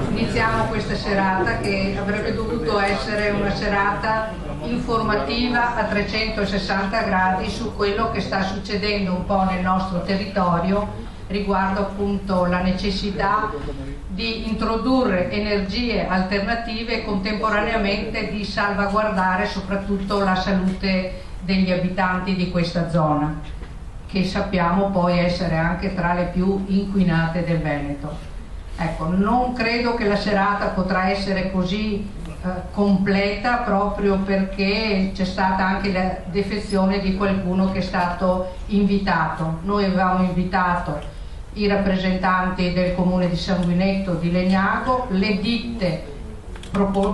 Iniziamo questa serata che avrebbe dovuto essere una serata informativa a 360 gradi su quello che sta succedendo un po' nel nostro territorio riguardo appunto la necessità di introdurre energie alternative e contemporaneamente di salvaguardare soprattutto la salute degli abitanti di questa zona, che sappiamo poi essere anche tra le più inquinate del Veneto. Ecco, non credo che la serata potrà essere così completa proprio perché c'è stata anche la defezione di qualcuno che è stato invitato. Noi avevamo invitato i rappresentanti del comune di Sanguinetto, di Legnago, le ditte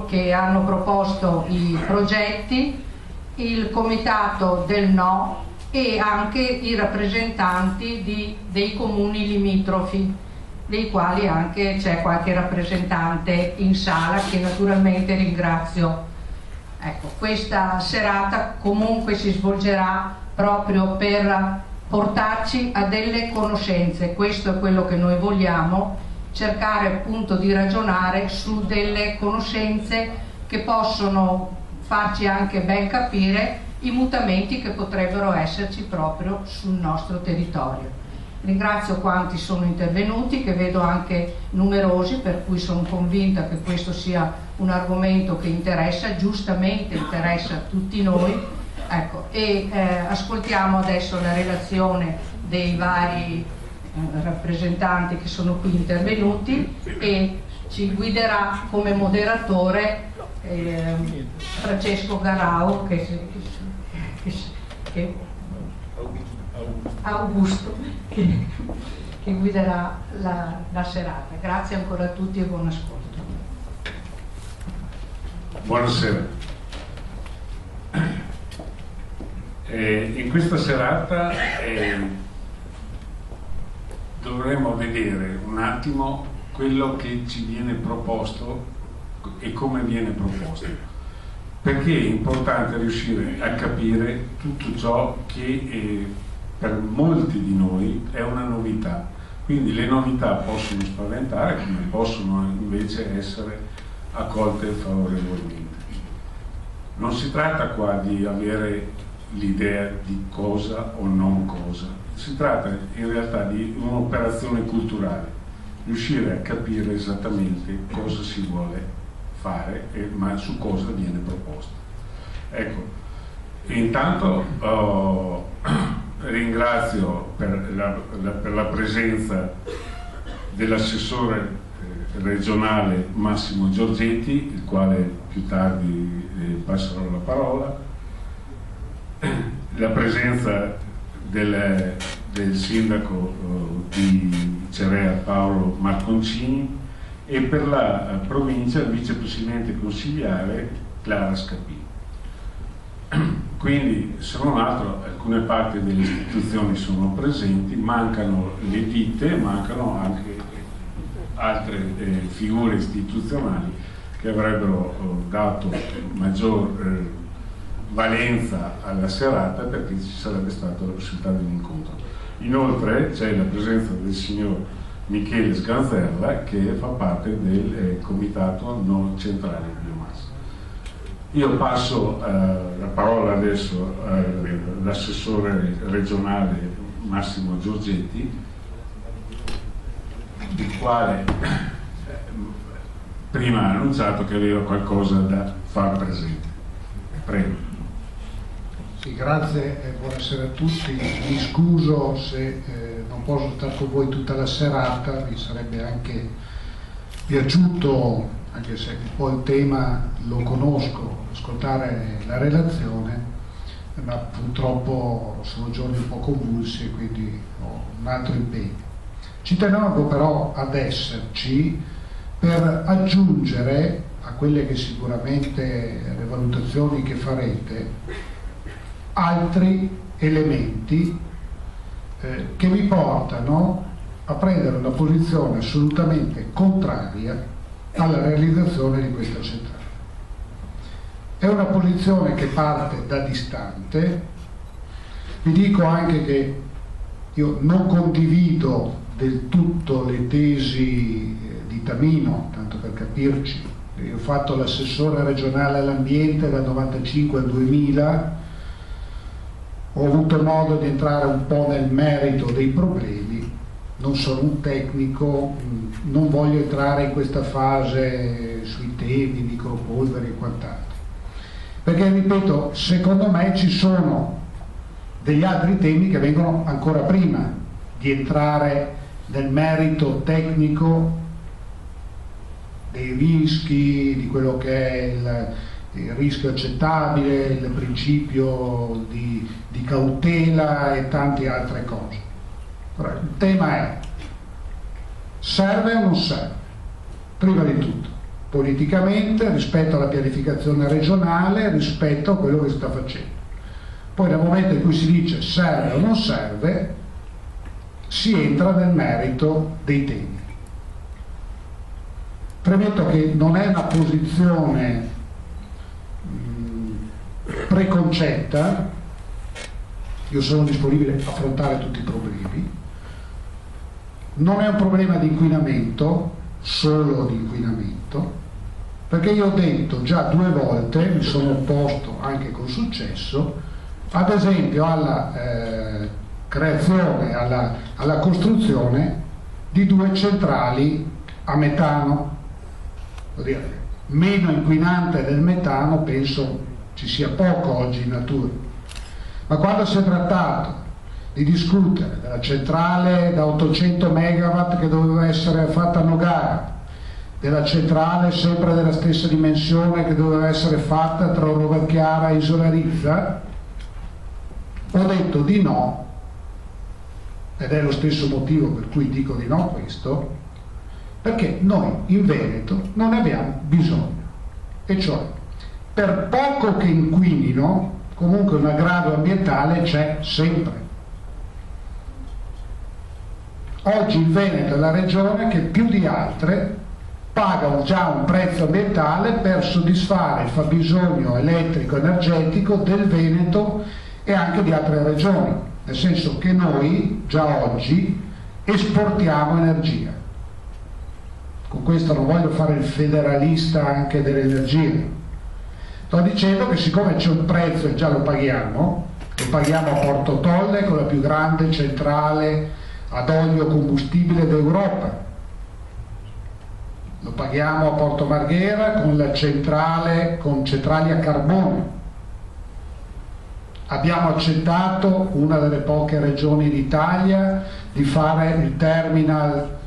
che hanno proposto i progetti, il comitato del no e anche i rappresentanti dei comuni limitrofi, dei quali anche c'è qualche rappresentante in sala che naturalmente ringrazio. Ecco, questa serata comunque si svolgerà proprio per portarci a delle conoscenze, questo è quello che noi vogliamo, cercare appunto di ragionare su delle conoscenze che possono farci anche ben capire i mutamenti che potrebbero esserci proprio sul nostro territorio. Ringrazio quanti sono intervenuti, che vedo anche numerosi, per cui sono convinta che questo sia un argomento che interessa, giustamente interessa a tutti noi. Ecco, e ascoltiamo adesso la relazione dei vari rappresentanti che sono qui intervenuti e ci guiderà come moderatore Francesco Garrao, Augusto, che guiderà la serata. Grazie ancora a tutti e buon ascolto. Buonasera. In questa serata dovremo vedere un attimo quello che ci viene proposto e come viene proposto, perché è importante riuscire a capire tutto ciò che per molti di noi è una novità. Quindi le novità possono spaventare come possono invece essere accolte favorevolmente. Non si tratta qua di avere l'idea di cosa o non cosa, si tratta in realtà di un'operazione culturale, riuscire a capire esattamente cosa si vuole fare ma su cosa viene proposto. Ecco, intanto ringrazio per la presenza dell'assessore regionale Massimo Giorgetti, il quale più tardi passerò la parola, la presenza del sindaco di Cerea Paolo Marconcini e per la provincia il vicepresidente consigliare Clara Scapini. Quindi, se non altro, alcune parti delle istituzioni sono presenti, mancano le ditte, mancano anche altre figure istituzionali che avrebbero dato maggior valenza alla serata, perché ci sarebbe stato la possibilità di un incontro. Inoltre c'è la presenza del signor Michele Sganzerla, che fa parte del comitato non centrale biomassa. Io passo la parola adesso all'assessore regionale Massimo Giorgetti, il quale prima ha annunciato che aveva qualcosa da far presente. Prego. Sì, grazie e buonasera a tutti. Mi scuso se non posso stare con voi tutta la serata, mi sarebbe anche piaciuto, anche se poi il tema lo conosco, ascoltare la relazione, ma purtroppo sono giorni un po' convulsi e quindi ho un altro impegno. Ci tenevo però ad esserci per aggiungere a quelle che sicuramente le valutazioni che farete altri elementi che vi portano a prendere una posizione assolutamente contraria alla realizzazione di questa centrale. È una posizione che parte da distante. Vi dico anche che io non condivido del tutto le tesi di Tamino, tanto per capirci. Io ho fatto l'assessore regionale all'ambiente dal 1995 al 2000, ho avuto modo di entrare un po' nel merito dei problemi, non sono un tecnico, non voglio entrare in questa fase sui temi, micropolveri e quant'altro. Perché, ripeto, secondo me ci sono degli altri temi che vengono ancora prima di entrare nel merito tecnico dei rischi, di quello che è il rischio accettabile, il principio di cautela e tante altre cose. Però il tema è: serve o non serve? Prima di tutto politicamente, rispetto alla pianificazione regionale, rispetto a quello che si sta facendo. Poi nel momento in cui si dice serve o non serve, si entra nel merito dei temi. Premetto che non è una posizione preconcetta, io sono disponibile a affrontare tutti i problemi, non è un problema di inquinamento, solo di inquinamento, perché io ho detto già 2 volte, mi sono opposto anche con successo, ad esempio alla creazione, alla costruzione di 2 centrali a metano. Vuol dire, meno inquinante del metano penso ci sia poco oggi in natura, ma quando si è trattato di discutere della centrale da 800 megawatt che doveva essere fatta a Nogara, della centrale sempre della stessa dimensione che doveva essere fatta tra Roverchiara e Isola Rizza, ho detto di no, ed è lo stesso motivo per cui dico di no a questo, perché noi in Veneto non ne abbiamo bisogno, e cioè per poco che inquinino comunque un aggravio ambientale c'è sempre. Oggi il Veneto è la regione che più di altre paga già un prezzo ambientale per soddisfare il fabbisogno elettrico energetico del Veneto e anche di altre regioni, nel senso che noi già oggi esportiamo energia. Con questo non voglio fare il federalista anche delle energie, sto dicendo che siccome c'è un prezzo e già lo paghiamo a Porto Tolle con la più grande centrale ad olio combustibile d'Europa, lo paghiamo a Porto Marghera con la con centrali a carbone, abbiamo accettato, una delle poche regioni d'Italia, di fare il terminal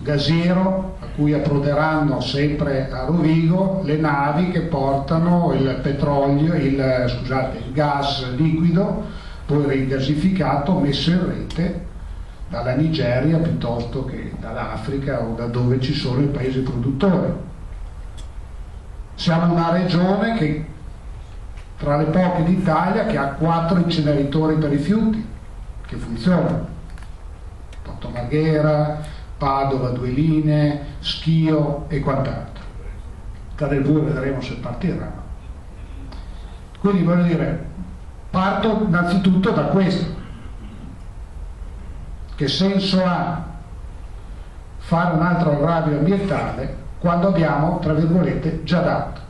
gasiero a cui approderanno sempre a Rovigo le navi che portano il petrolio, il gas liquido poi rigasificato messo in rete dalla Nigeria piuttosto che dall'Africa o da dove ci sono i paesi produttori. Siamo una regione che tra le poche d'Italia che ha 4 inceneritori per rifiuti che funzionano: Porto Marghera, Padova, 2 linee, Schio e quant'altro. Cadel vedremo se partiranno. Quindi voglio dire, parto innanzitutto da questo: che senso ha fare un altro aggravio ambientale quando abbiamo, tra virgolette, già dato?